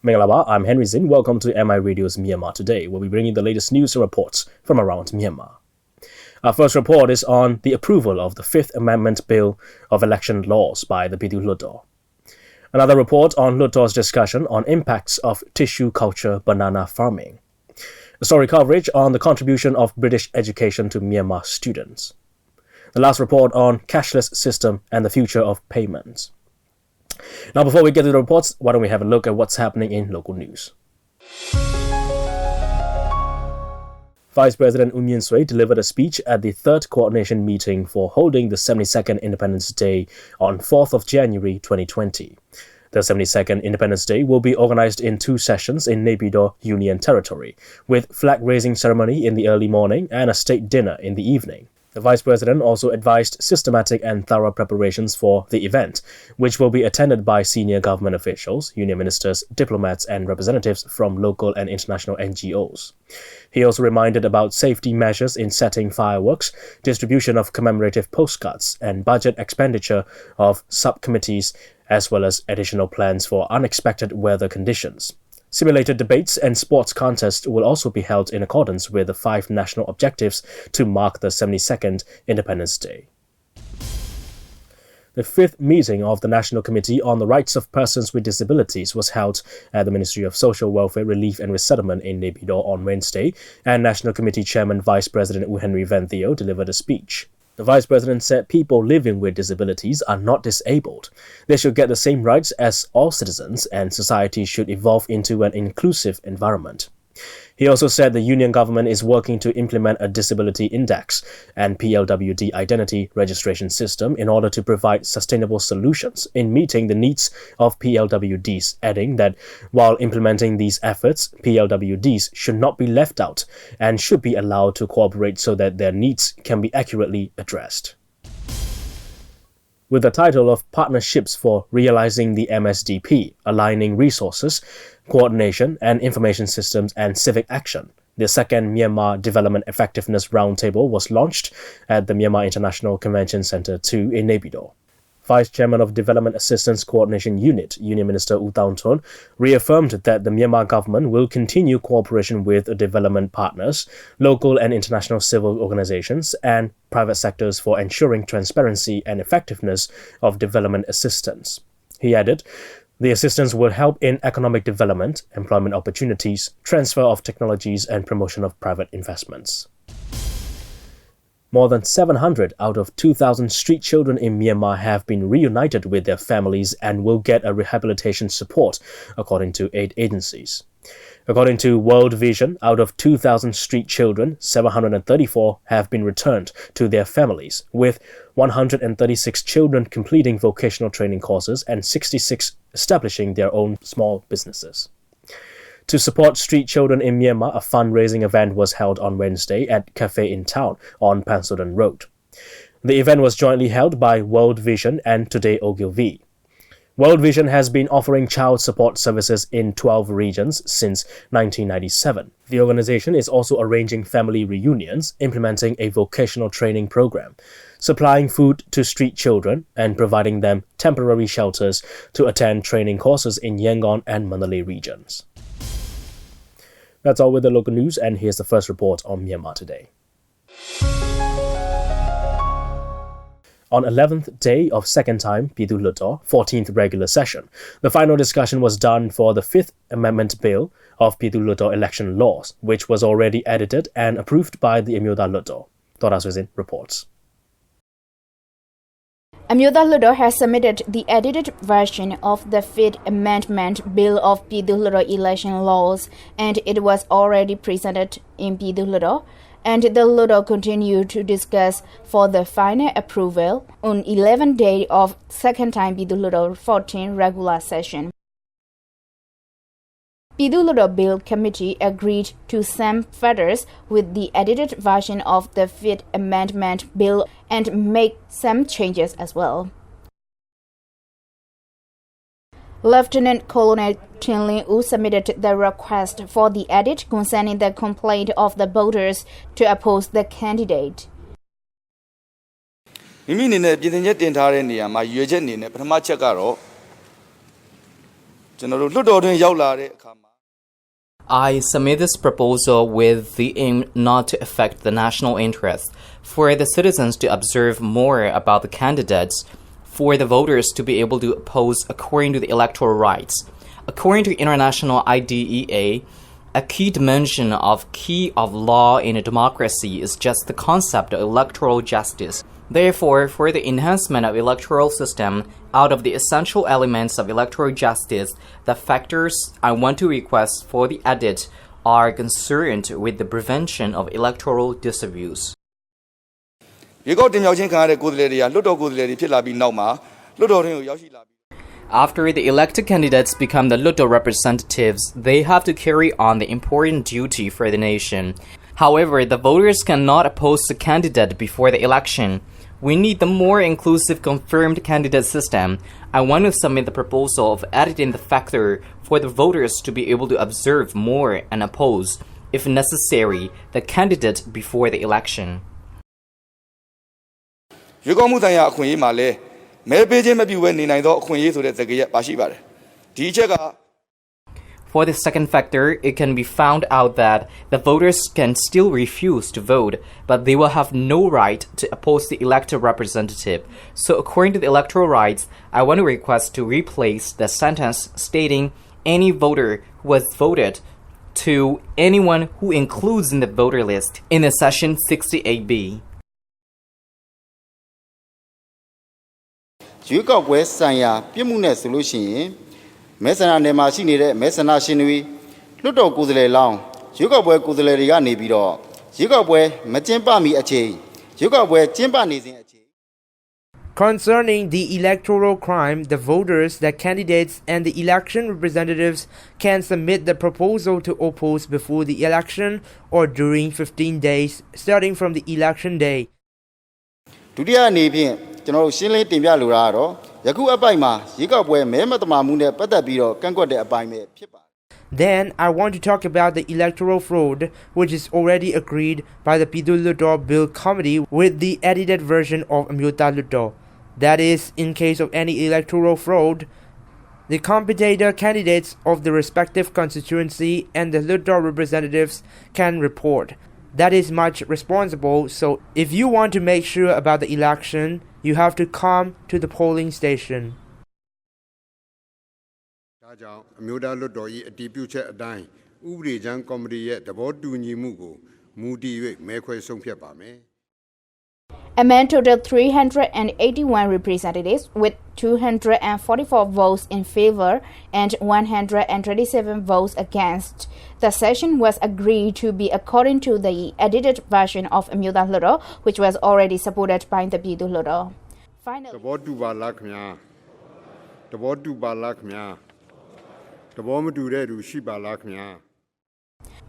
Mangalaba, I'm Henry Zin. Welcome to MI Radio's Myanmar Today, where we bring you the latest news and reports from around Myanmar. Our first report is on the approval of the Fifth Amendment Bill of Election Laws by the Pyithu Hluttaw. Another report on Hluttaw's discussion on impacts of tissue culture banana farming. A story coverage on the contribution of British education to Myanmar students. The last report on cashless system and the future of payments. Now, before we get to the reports, why don't we have a look at what's happening in local news. Vice President U Min Sway delivered a speech at the third coordination meeting for holding the 72nd Independence Day on 4th of January 2020. The 72nd Independence Day will be organized in two sessions in Naypyidaw Union Territory, with flag-raising ceremony in the early morning and a state dinner in the evening. The Vice President also advised systematic and thorough preparations for the event, which will be attended by senior government officials, union ministers, diplomats, and representatives from local and international NGOs. He also reminded about safety measures in setting fireworks, distribution of commemorative postcards, and budget expenditure of subcommittees, as well as additional plans for unexpected weather conditions. Simulated debates and sports contests will also be held in accordance with the 5 national objectives to mark the 72nd Independence Day. The 5th meeting of the National Committee on the Rights of Persons with Disabilities was held at the Ministry of Social Welfare, Relief and Resettlement in Naypyidaw on Wednesday, and National Committee Chairman Vice President Henry Zin delivered a speech. The Vice President said people living with disabilities are not disabled. They should get the same rights as all citizens, and society should evolve into an inclusive environment. He also said the Union government is working to implement a disability index and PLWD identity registration system in order to provide sustainable solutions in meeting the needs of PLWDs, adding that while implementing these efforts, PLWDs should not be left out and should be allowed to cooperate so that their needs can be accurately addressed. With the title of Partnerships for Realizing the MSDP, Aligning Resources, Coordination and Information Systems and Civic Action, the second Myanmar Development Effectiveness Roundtable was launched at the Myanmar International Convention Center 2 in Naypyidaw. Vice Chairman of Development Assistance Coordination Unit, Union Minister Hluttaw, reaffirmed that the Myanmar government will continue cooperation with development partners, local and international civil organizations, and private sectors for ensuring transparency and effectiveness of development assistance. He added, the assistance will help in economic development, employment opportunities, transfer of technologies, and promotion of private investments. More than 700 out of 2,000 street children in Myanmar have been reunited with their families and will get a rehabilitation support, according to aid agencies. According to World Vision, out of 2,000 street children, 734 have been returned to their families, with 136 children completing vocational training courses and 66 establishing their own small businesses. To support street children in Myanmar, a fundraising event was held on Wednesday at Cafe in Town on Pansodan Road. The event was jointly held by World Vision and Today Ogilvy. World Vision has been offering child support services in 12 regions since 1997. The organization is also arranging family reunions, implementing a vocational training program, supplying food to street children, and providing them temporary shelters to attend training courses in Yangon and Mandalay regions. That's all with the local news, and here's the first report on Myanmar Today. On 11th day of second time Pyithu Hluttaw, 14th regular session, the final discussion was done for the Fifth Amendment Bill of Pyithu Hluttaw election laws, which was already edited and approved by the Myanmar Hluttaw. DJ Zin reports. Myanmar Today has submitted the edited version of the Fifth Amendment Bill of Pyithu Hluttaw election laws, and it was already presented in Pyithu Hluttaw, and the Hluttaw continued to discuss for the final approval on 11th day of second time Pyithu Hluttaw 14th regular session. Pyithu Hluttaw Bill Committee agreed to some furthers with the edited version of the Fifth Amendment Bill and make some changes as well. Lieutenant Colonel Chinlin Wu submitted the request for the edit concerning the complaint of the voters to oppose the candidate. မိမိအနေနဲ့ပြည်ထင်ချက်တင်ထားတဲ့နေရာမှာရွေချက်အနေနဲ့ပထမချက်ကတော့ I submit this proposal with the aim not to affect the national interest, for the citizens to observe more about the candidates, for the voters to be able to oppose according to the electoral rights. According to international IDEA, a key dimension of law in a democracy is just the concept of electoral justice. Therefore, for the enhancement of electoral system, out of the essential elements of electoral justice, the factors I want to request for the edit are concerned with the prevention of electoral disabuse. After the elected candidates become the Hluttaw representatives, they have to carry on the important duty for the nation. However, the voters cannot oppose the candidate before the election. We need the more inclusive confirmed candidate system. I want to submit the proposal of editing the factor for the voters to be able to observe more and oppose, if necessary, the candidate before the election. For the second factor, it can be found out that the voters can still refuse to vote, but they will have no right to oppose the elected representative. So according to the electoral rights, I want to request to replace the sentence stating any voter who has voted to anyone who includes in the voter list in the section 68B. ရွေးကောက်ပွဲဆိုင်ရာပြစ်မှုနဲ့ဆိုလို့ရှိရင်မဲဆန္ဒနယ်မှာရှိနေတဲ့မဲဆန္ဒရှင်တွေလွှတ်တော်ကိုယ်စားလှယ်လောင်းရွေးကောက်ပွဲကိုယ်စားလှယ်တွေကနေပြီးတော့ရွေးကောက်ပွဲမကျင်းပမီအချိန်ရွေးကောက်ပွဲကျင်းပနေစဉ်အချိန် Concerning the electoral crime, the voters, the candidates, and the election representatives can submit the proposal to oppose before the election or during 15 days, starting from the election day. ဒုတိယအနေဖြင့်ကျွန်တော်တို့ရှင်းလင်းတင်ပြလိုတာကတော့ယခုအပိုင်းမှာရွေးကောက်ပွဲမဲမတမာမှုနဲ့ပတ်သက်ပြီးတော့ကန့်ကွက်တဲ့အပိုင်းပဲဖြစ်ပါတယ် Then I want to talk about the electoral fraud, which is already agreed by the Pyithu Hluttaw Bill Committee with the edited version of Myanmar Today. That is, in case of any electoral fraud, the competitor candidates of the respective constituency and the Hluttaw representatives can report. That is much responsible, so if you want to make sure about the election, you have to come to the polling station. ဒါကြောင့်အမျိုးသားလွှတ်တော်၏အတည်ပြုချက်အတိုင်းဥပဒေကြမ်းကော်မတီရဲ့သဘောတူညီမှုကိုမူတည်၍မဲခွဲဆုံးဖြတ်ပါမယ် Amend total 381 representatives with 244 votes in favor and 127 votes against. The session was agreed to be according to the edited version of Myanmar Today, which was already supported by the Pyithu Hluttaw. သဘောတူပါလားခင်ဗျာသဘောတူပါလားခင်ဗျာသဘောမတူတဲ့သူရှိပါလားခင်ဗျာ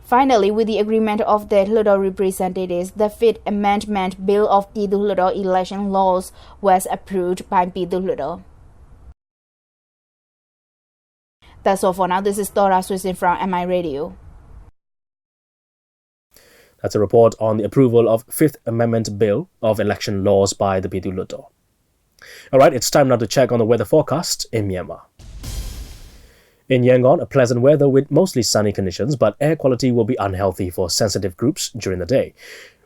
Finally, with the agreement of the Hluttaw representatives, the Fifth Amendment Bill of Pyithu Hluttaw election laws was approved by Pyithu Hluttaw. That's all for now. This is Tora Swisin from MI Radio. That's a report on the approval of Fifth Amendment Bill of election laws by the Pyithu Hluttaw. All right, it's time now to check on the weather forecast in Myanmar. In Yangon, a pleasant weather with mostly sunny conditions, but air quality will be unhealthy for sensitive groups during the day.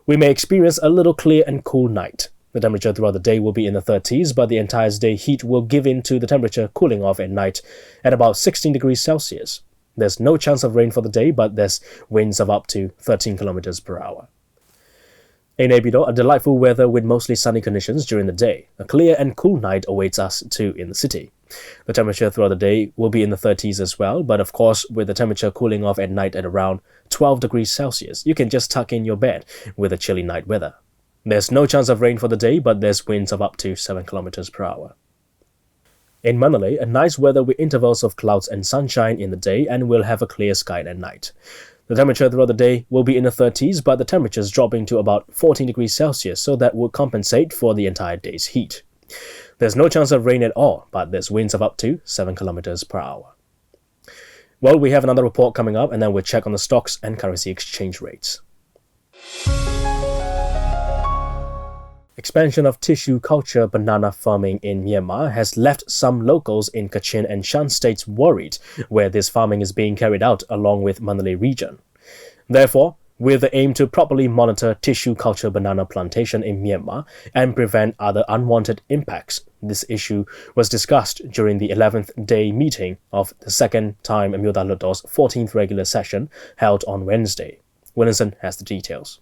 We may experience a little clear and cool night. The temperature throughout the day will be in the 30s, but the entire day heat will give in to the temperature cooling off at night at about 16 degrees Celsius. There's no chance of rain for the day, but there's winds of up to 13 kilometers per hour. In Naypyidaw, a delightful weather with mostly sunny conditions during the day. A clear and cool night awaits us too in the city. The temperature throughout the day will be in the 30s as well, but of course, with the temperature cooling off at night at around 12 degrees Celsius, you can just tuck in your bed with a chilly night weather. There's no chance of rain for the day, but there's winds of up to 7 kilometers per hour. In Mandalay, a nice weather with intervals of clouds and sunshine in the day, and we'll have a clear sky at night. The temperature throughout the day will be in the 30s, but the temperature is dropping to about 14 degrees Celsius, so that will compensate for the entire day's heat. There's no chance of rain at all, but there's winds of up to 7 kilometers per hour. Well, we have another report coming up, and then we'll check on the stocks and currency exchange rates. Expansion of tissue culture banana farming in Myanmar has left some locals in Kachin and Shan states worried where this farming is being carried out along with Mandalay region. Therefore, with the aim to properly monitor tissue culture banana plantation in Myanmar and prevent other unwanted impacts, this issue was discussed during the 11th day meeting of the second time Myanmar Today's 14th regular session held on Wednesday. Williamson has the details.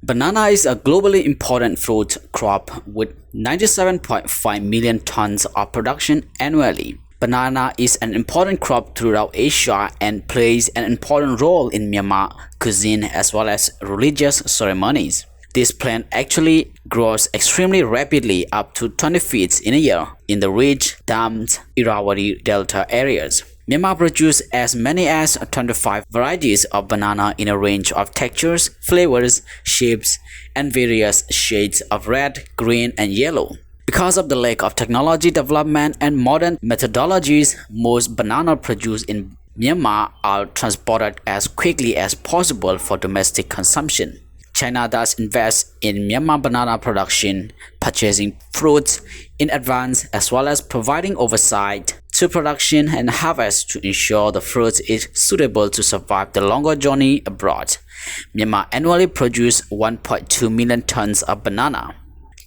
Banana is a globally important fruit crop with 97.5 million tons of production annually. Banana is an important crop throughout Asia and plays an important role in Myanmar cuisine as well as religious ceremonies. This plant actually grows extremely rapidly, up to 20 feet in a year, in the rich, damp Irrawaddy Delta areas. Myanmar produces as many as 25 varieties of banana in a range of textures, flavors, shapes, and various shades of red, green, and yellow. Because of the lack of technology development and modern methodologies, most banana produced in Myanmar are transported as quickly as possible for domestic consumption. China thus invests in Myanmar banana production, purchasing fruits in advance as well as providing oversight to production and harvest to ensure the fruit is suitable to survive the longer journey abroad. Myanmar annually produces 1.2 million tons of banana.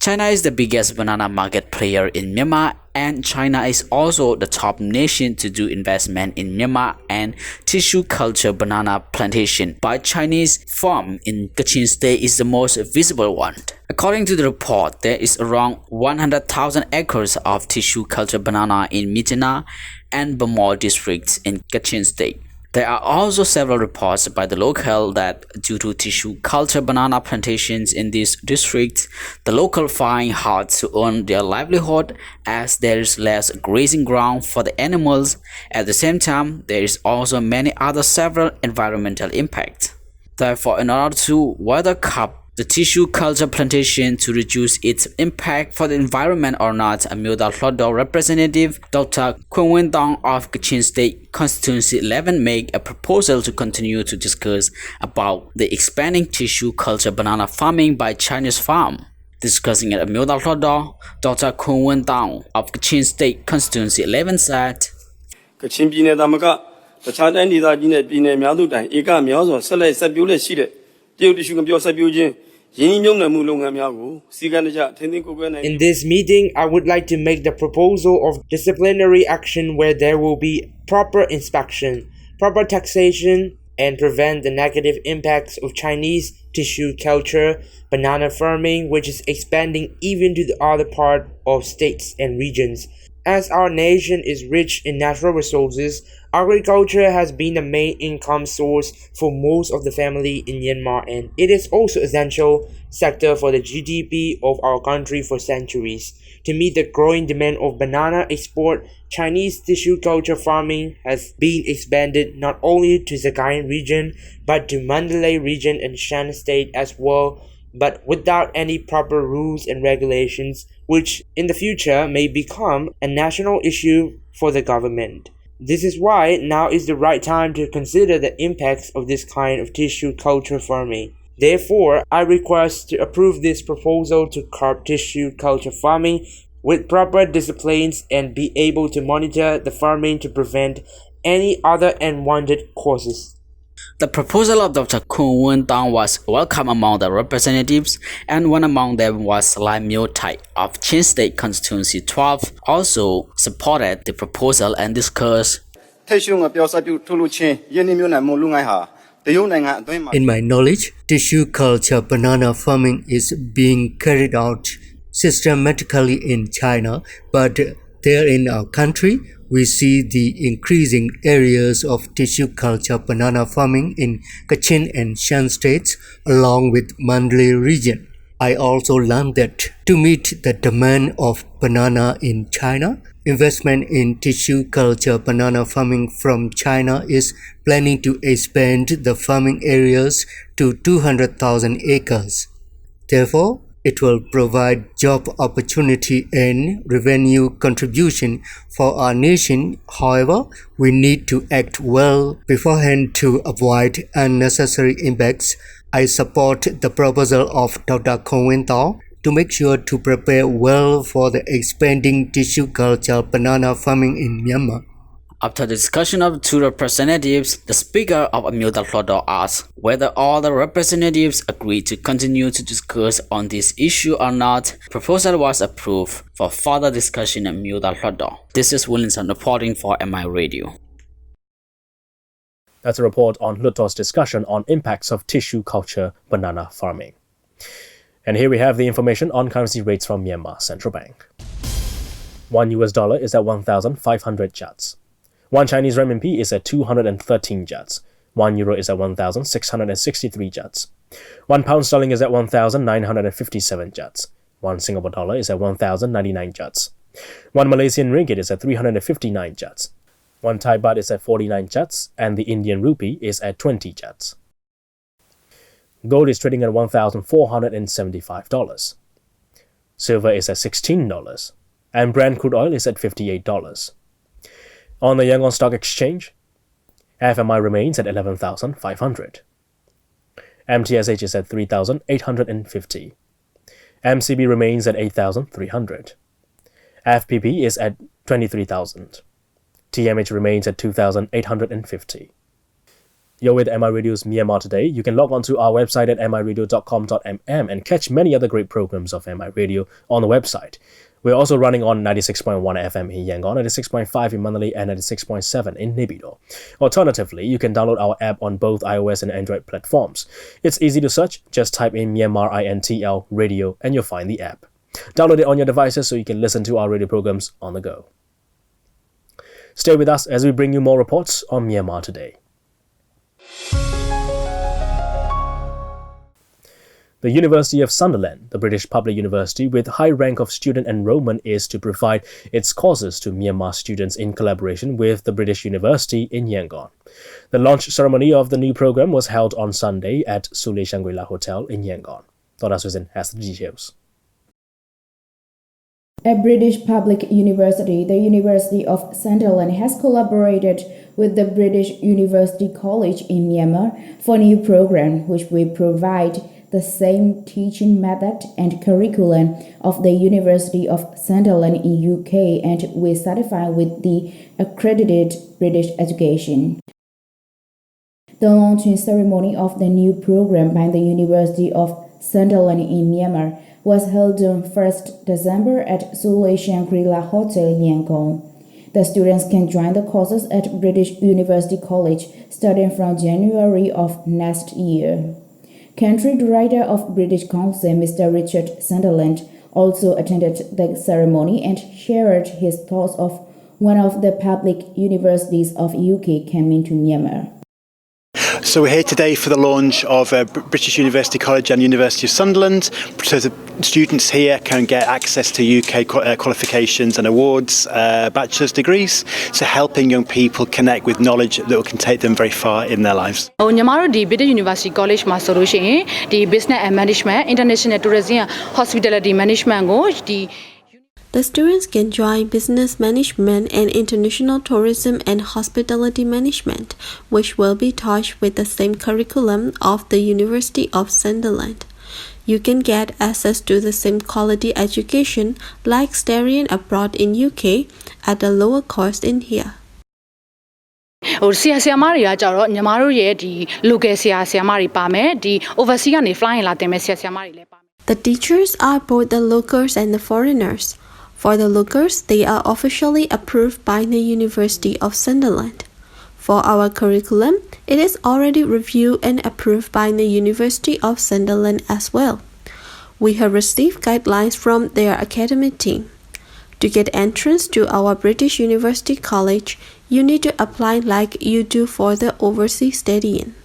China is the biggest banana market player in Myanmar, and China is also the top nation to do investment in Myanmar, and tissue culture banana plantation by Chinese farm in Kachin State is the most visible one. According to the report, there is around 100,000 acres of tissue culture banana in Myitkyina and Bamor districts in Kachin State. There are also several reports by the local that due to tissue culture banana plantations in these districts, the local find hard to earn their livelihood as there is less grazing ground for the animals. At the same time, there is also many other several environmental impacts. Therefore, in order to weather cup the tissue culture plantation to reduce its impact for the environment or not, a Hluttaw representative, Dr. Hluttaw of Kachin State Constituency 11 made a proposal to continue to discuss about the expanding tissue culture banana farming by Chinese farm. Discussing at Hluttaw, Dr. Hluttaw of Kachin State Constituency 11 said, Kachin ပြည်နယ်သမကတခြားတိုင်းဒေသကြီးနဲ့ပြည်နယ်များစုတိုင်းဧကများစွာဆက်လက်ဆက်ပြိုးလက်ရှိတဲ့တရုတ်တ issue ကပြောဆက်ပြိုးခြင်း In this meeting, I would like to make the proposal of disciplinary action where there will be proper inspection, proper taxation, and prevent the negative impacts of Chinese tissue culture, banana farming, which is expanding even to the other part of states and regions. As our nation is rich in natural resources, agriculture has been the main income source for most of the family in Myanmar, and it is also an essential sector for the GDP of our country for centuries. To meet the growing demand of banana export, Chinese tissue culture farming has been expanded not only to Sagaing region, but to Mandalay region and Shan state as well, but without any proper rules and regulations, which in the future may become a national issue for the government. This is why now is the right time to consider the impacts of this kind of tissue culture farming. Therefore, I request to approve this proposal to curb tissue culture farming with proper disciplines and be able to monitor the farming to prevent any other unwanted causes. The proposal of Dr. Hluttaw was welcome among the representatives, and one among them was Lai Myo Tai of Chin State Constituency 12, also supported the proposal and discussed. In my knowledge, tissue culture banana farming is being carried out systematically in China, but there in our country, we see the increasing areas of tissue culture banana farming in Kachin and Shan states along with Mandalay region. I also learned that to meet the demand of banana in China, investment in tissue culture banana farming from China is planning to expand the farming areas to 200,000 acres. Therefore, It will provide job opportunity and revenue contribution for our nation. However, we need to act well beforehand to avoid unnecessary impacts. I support the proposal of Dr. Hluttaw to make sure to prepare well for the expanding tissue culture banana farming in Myanmar. After the discussion of two representatives, the Speaker of Hluttaw asked whether all the representatives agreed to continue to discuss on this issue or not. The proposal was approved for further discussion at Hluttaw. This is Williamson reporting for MI Radio. That's a report on Hluttaw's discussion on impacts of tissue culture banana farming. And here we have the information on currency rates from Myanmar Central Bank. $1 is at 1,500 kyats. 1 Chinese renminbi is at 213 kyats. 1 euro is at 1,663 kyats. 1 pound sterling is at 1,957 kyats. 1 Singapore dollar is at 1,099 kyats. 1 Malaysian ringgit is at 359 kyats. 1 Thai baht is at 49 kyats, and the Indian rupee is at 20 kyats. Gold is trading at $1,475. Silver is at $16, and Brent crude oil is at $58. On the Yangon Stock Exchange, FMI remains at 11,500. MTSH is at 3,850. MCB remains at 8,300. FPP is at 23,000. TMH remains at 2,850. You're with MI Radio's Myanmar Today. You can log on to our website at miradio.com.mm and catch many other great programs of MI Radio on the website. We're also running on 96.1 FM in Yangon, 96.5 in Manali, and 96.7 in Naypyidaw. Alternatively, you can download our app on both iOS and Android platforms. It's easy to search. Just type in Myanmar INTL Radio and you'll find the app. Download it on your devices so you can listen to our radio programs on the go. Stay with us as we bring you more reports on Myanmar Today. The University of Sunderland, the British public university with high rank of student enrolment, is to provide its courses to Myanmar students in collaboration with the British University in Yangon. The launch ceremony of the new program was held on Sunday at Sule Shangri-La Hotel in Yangon. Dr. Zin has the details. A British public university, the University of Sunderland has collaborated with the British University College in Myanmar for a new program which will provide the same teaching method and curriculum of the University of Sunderland in UK and will certify with the accredited British education. The launching ceremony of the new program by the University of Sunderland in Myanmar was held on 1st December at Sule Shangri-La Hotel in Yangon. The students can join the courses at British University College starting from January of next year. Country Director of British Council, Mr. Richard Sunderland, also attended the ceremony and shared his thoughts of one of the public universities of UK coming to Myanmar. So we're here today for the launch of British University College and University of Sunderland, so the students here can get access to UK qualifications and awards, bachelor's degrees, so helping young people connect with knowledge that can take them very far in their lives. British University College ma solution the business and management, international tourism, hospitality management The students can join business management and international tourism and hospitality management, which will be taught with the same curriculum of the University of Sunderland. You can get access to the same quality education like studying abroad in UK at a lower cost in here. overseas flying The teachers are both the locals and the foreigners. For the locals, they are officially approved by the University of Sunderland. For our curriculum, it is already reviewed and approved by the University of Sunderland as well. We have received guidelines from their academic team. To get entrance to our British University College, you need to apply like you do for the overseas studying.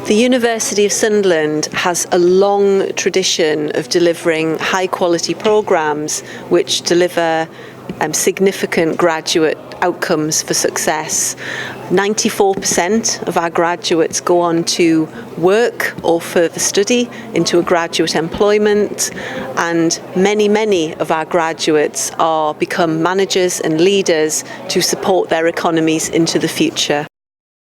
The University of Sunderland has a long tradition of delivering high-quality programs which deliver significant graduate outcomes for success. 94% of our graduates go on to work or further study into a graduate employment, and many of our graduates become managers and leaders to support their economies into the future.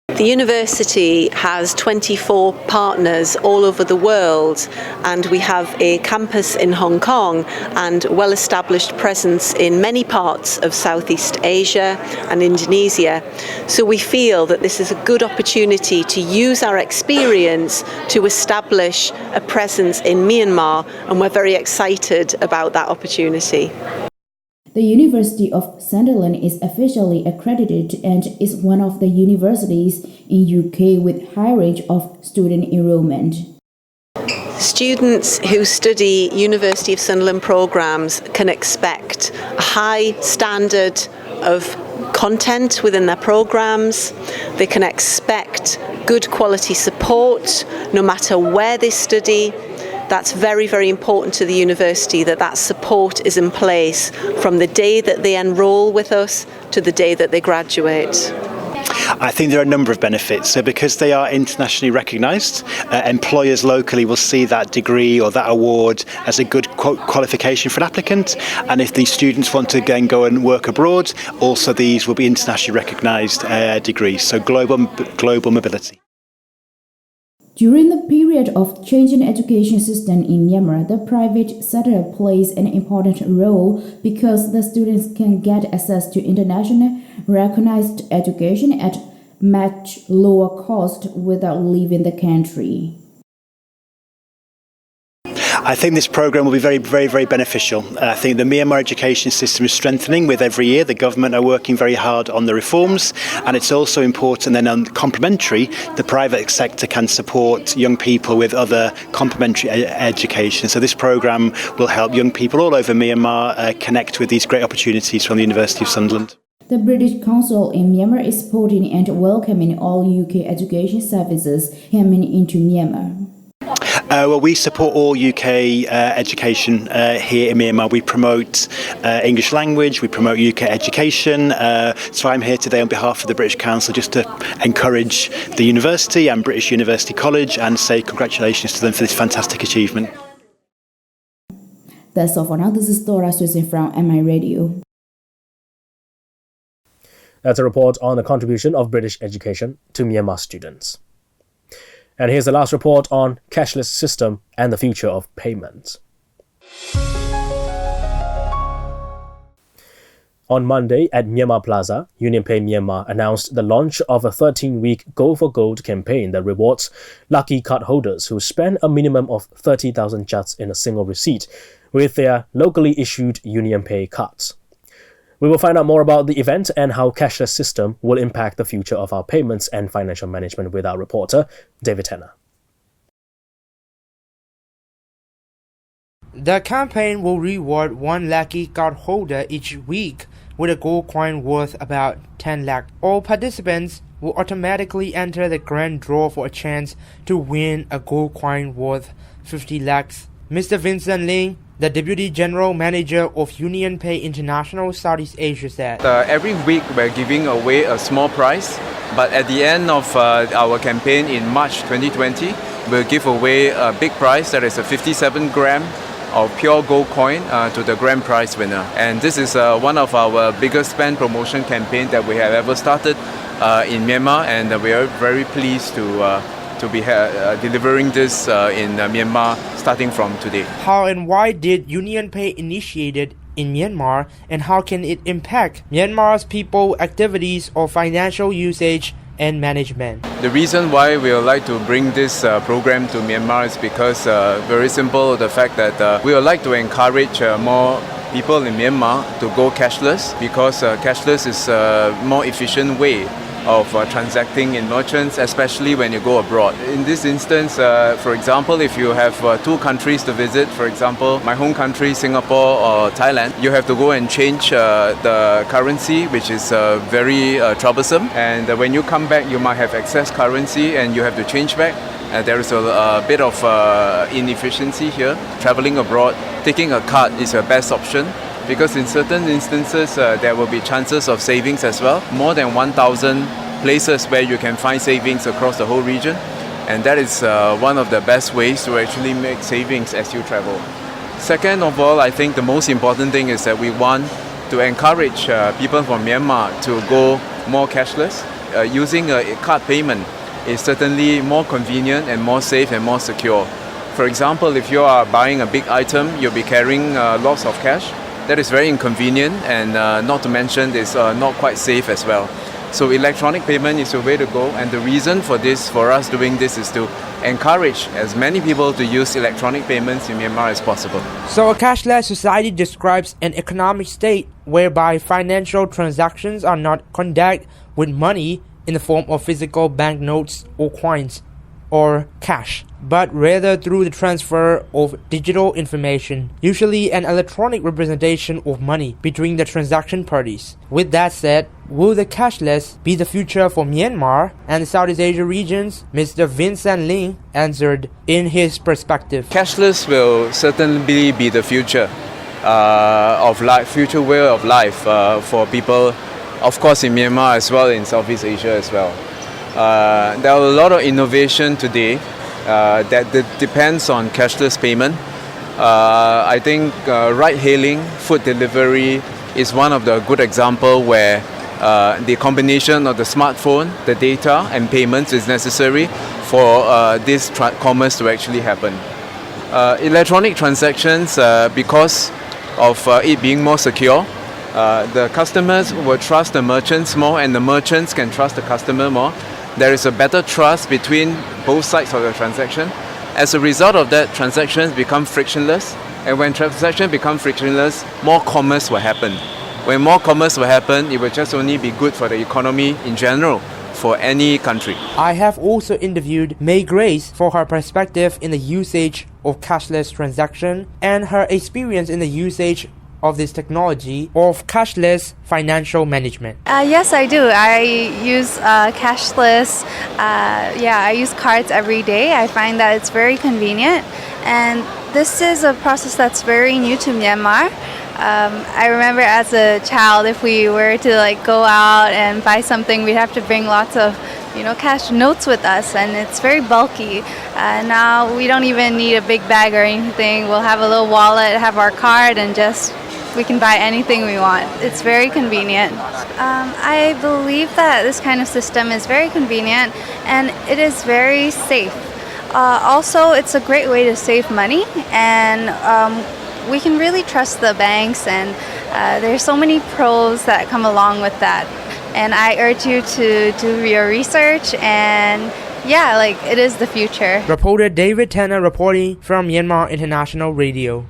The university has 24 partners all over the world, and we have a campus in Hong Kong and well-established presence in many parts of Southeast Asia and Indonesia. So we feel that this is a good opportunity to use our experience to establish a presence in Myanmar, and we're very excited about that opportunity. The University of Sunderland is officially accredited and is one of the universities in UK with high rate of student enrollment. Students who study University of Sunderland programs can expect a high standard of content within their programs. They can expect good quality support no matter where they study. That's very important to the university, that support is in place from the day that they enroll with us to the day that they graduate. I think there are a number of benefits. So because they are internationally recognised, employers locally will see that degree or that award as a good qualification for an applicant. And if these students want to then go and work abroad, also these will be internationally recognised degrees. So global mobility. During the period of changing education system in Myanmar, the private sector plays an important role because the students can get access to international recognized education at much lower cost without leaving the country. I think this programme will be very beneficial. I think the Myanmar education system is strengthening with every year. The government are working very hard on the reforms, and it's also important then complementary, the private sector can support young people with other complementary education. So this programme will help young people all over Myanmar connect with these great opportunities from the University of Sunderland. The British Council in Myanmar is supporting and welcoming all UK education services coming into Myanmar. Well, we support all UK education here in Myanmar. We promote English language, we promote UK education. So I'm here today on behalf of the British Council just to encourage the university and British University College and say congratulations to them for this fantastic achievement. That's all for now. This is Dora Susan from MI Radio. That's a report on the contribution of British education to Myanmar students. And here's the last report on cashless system and the future of payments. On Monday at Myanmar Plaza, UnionPay Myanmar announced the launch of a 13-week Go for Gold campaign that rewards lucky card holders who spend a minimum of 30,000 kyats in a single receipt with their locally issued UnionPay cards. We will find out more about the event and how cashless system will impact the future of our payments and financial management with our reporter, David Tanner. The campaign will reward one lucky card holder each week with a gold coin worth about 10 lakh. All participants will automatically enter the grand draw for a chance to win a gold coin worth 50 lakhs. Mr. Vincent Ling, the Deputy General Manager of UnionPay International Southeast Asia, said, Every week we're giving away a small prize, but at the end of our campaign in March 2020, we'll give away a big prize that is a 57-gram of pure gold coin to the grand prize winner. And this is one of our biggest spend promotion campaign that we have ever started in Myanmar, and we are very pleased to be delivering this in Myanmar starting from today. How and why did UnionPay initiate it in Myanmar, and how can it impact Myanmar's people, activities, or financial usage and management? The reason why we would like to bring this program to Myanmar is because, very simple, the fact that we would like to encourage more people in Myanmar to go cashless, because cashless is a more efficient way of transacting in merchants, especially when you go abroad. In this instance, for example, if you have two countries to visit, for example, my home country, Singapore or Thailand, you have to go and change the currency, which is very troublesome. And when you come back, you might have excess currency and you have to change back. There is a bit of inefficiency here. Traveling abroad, taking a card is your best option. because in certain instances there will be chances of savings as well. More than 1,000 places where you can find savings across the whole region, and that is one of the best ways to actually make savings as you travel. Second of all, I think the most important thing is that we want to encourage people from Myanmar to go more cashless. Using a card payment is certainly more convenient and more safe and more secure. For example, if you are buying a big item, you'll be carrying lots of cash. That is very inconvenient, and not to mention it's not quite safe as well. So electronic payment is the way to go, and the reason for us doing this is to encourage as many people to use electronic payments in Myanmar as possible. So a cashless society describes an economic state whereby financial transactions are not conducted with money in the form of physical banknotes or coins or cash, but rather through the transfer of digital information, usually an electronic representation of money between the transaction parties. With that said, will the cashless be the future for Myanmar and the Southeast Asia regions? Mr. Vincent Ling answered in his perspective. Cashless will certainly be the future of life, future way of life for people, of course in Myanmar as well, in Southeast Asia as well. There are a lot of innovation today that depends on cashless payment. I think ride-hailing, food delivery is one of the good example where the combination of the smartphone, the data and payments is necessary for this commerce to actually happen. Electronic transactions, because of it being more secure, the customers will trust the merchants more, and the merchants can trust the customer more. There is a better trust between both sides of the transaction. As a result of that, transactions become frictionless, and when transactions become frictionless, more commerce will happen. When more commerce will happen, it will just only be good for the economy in general, for any country. I have also interviewed May Grace for her perspective in the usage of cashless transaction and her experience in the usage of this technology of cashless financial management. Yes, I do. I use cashless. I use cards every day. I find that it's very convenient, and this is a process that's very new to Myanmar. I remember as a child, if we were to go out and buy something, we'd have to bring lots of cash notes with us, and it's very bulky. Now we don't even need a big bag or anything. We'll have a little wallet, have our card, and we can buy anything we want. It's very convenient. I believe that this kind of system is very convenient, and it is very safe. Also, it's a great way to save money, and we can really trust the banks, and there's so many pros that come along with that. And I urge you to do your research, and it is the future. Reporter David Tanner reporting from Myanmar International Radio.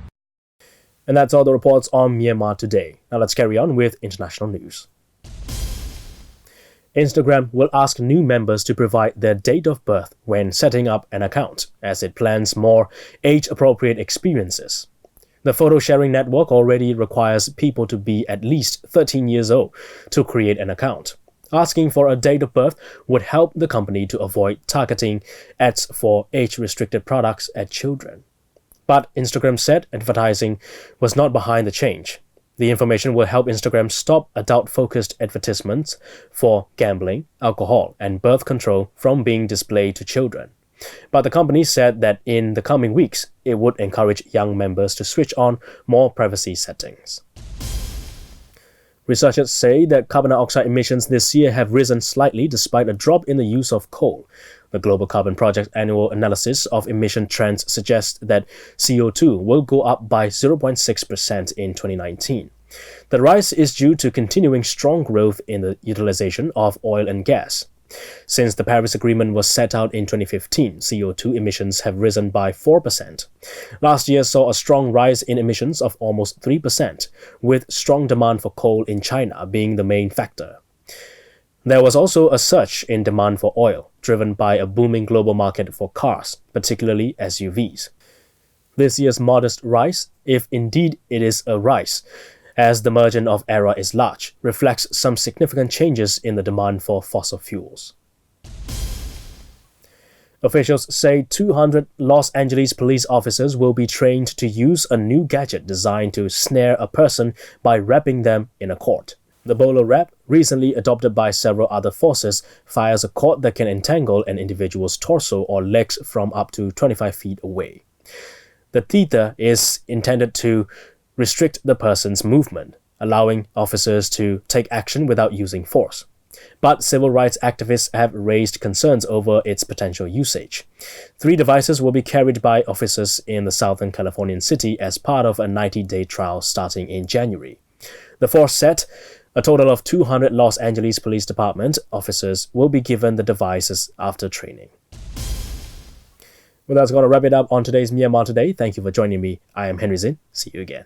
And that's all the reports on Myanmar Today. Now let's carry on with international news. Instagram will ask new members to provide their date of birth when setting up an account, as it plans more age-appropriate experiences. The photo-sharing network already requires people to be at least 13 years old to create an account. Asking for a date of birth would help the company to avoid targeting ads for age-restricted products at children. But Instagram said advertising was not behind the change. The information will help Instagram stop adult-focused advertisements for gambling, alcohol, and birth control from being displayed to children. But the company said that in the coming weeks, it would encourage young members to switch on more privacy settings. Researchers say that carbon dioxide emissions this year have risen slightly despite a drop in the use of coal. The Global Carbon Project's annual analysis of emission trends suggests that CO2 will go up by 0.6% in 2019. The rise is due to continuing strong growth in the utilization of oil and gas. Since the Paris Agreement was set out in 2015, CO2 emissions have risen by 4%. Last year saw a strong rise in emissions of almost 3%, with strong demand for coal in China being the main factor. There was also a surge in demand for oil, driven by a booming global market for cars, particularly SUVs. This year's modest rise, if indeed it is a rise, as the margin of error is large, reflects some significant changes in the demand for fossil fuels. Officials say 200 Los Angeles police officers will be trained to use a new gadget designed to snare a person by wrapping them in a cord. The bolo wrap, recently adopted by several other forces, fires a cord that can entangle an individual's torso or legs from up to 25 feet away. The tether is intended to restrict the person's movement, allowing officers to take action without using force. But civil rights activists have raised concerns over its potential usage. 3 devices will be carried by officers in the Southern Californian city as part of a 90-day trial starting in January. The force set, a total of 200 Los Angeles Police Department officers will be given the devices after training. Well, that's going to wrap it up on today's Myanmar Today. Thank you for joining me. I am Henry Zin. See you again.